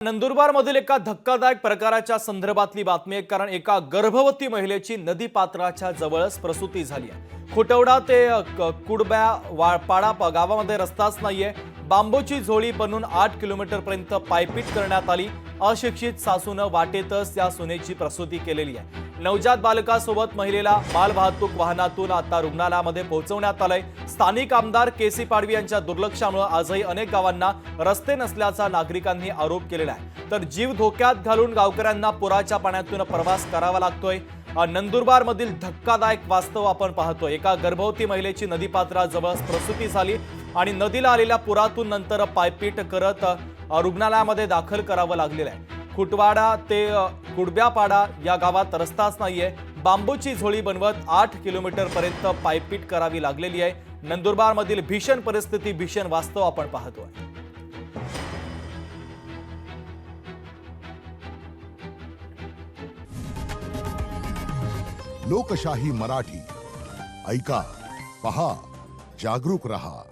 नंदुरबारमधील एका धक्कादायक प्रकाराच्या संदर्भातली बातमी आहे। कारण एका गर्भवती महिलेची नदी पात्राच्या जवळच प्रसूती झाली आहे। खुटवडा ते कुडब्या पाडा गावामध्ये रस्ताच नाहीये। बांबूची झोळी बनवून 8 किलोमीटर पर्यंत पायपीट करण्यात आली। अशिक्षित सासूने वाटेतच त्या सुनेची प्रसूती केलेली आहे। नवजात बालकासोबत महिलेला मालवाहतूक वाहनातून आता रुग्णालयामध्ये पोहोचवण्यात आलंय। स्थानिक आमदार केसी पाडवी यांच्या दुर्लक्षामुळे आजही अनेक गावांना रस्ते नसल्याचा नागरिकांनी आरोप केलेला आहे। तर जीव धोक्यात घालून गावकऱ्यांना पुराच्या पाण्यातून प्रवास करावा लागतोय। नंदुरबार मधील धक्कादायक वास्तव आपण पाहतोय। एका गर्भवती महिलेची नदीपात्राजवळ प्रसूती झाली आणि नदीला आलेल्या पुरातून नंतर पायपीट करत रुग्णालयामध्ये दाखल करावं लागलेलं आहे। खुटवाडा ते कुडब्यापाडा या गावात रस्ताच नाहीये। बांबूची झोळी बनवत 8 किलोमीटर पर्यंत पायपीट करावी लागलेली आहे। नंदुरबार मधील भीषण परिस्थिती, भीषण वास्तव आपण पाहतोय। लोकशाही मराठी ऐका, पहा, जागरूक रहा।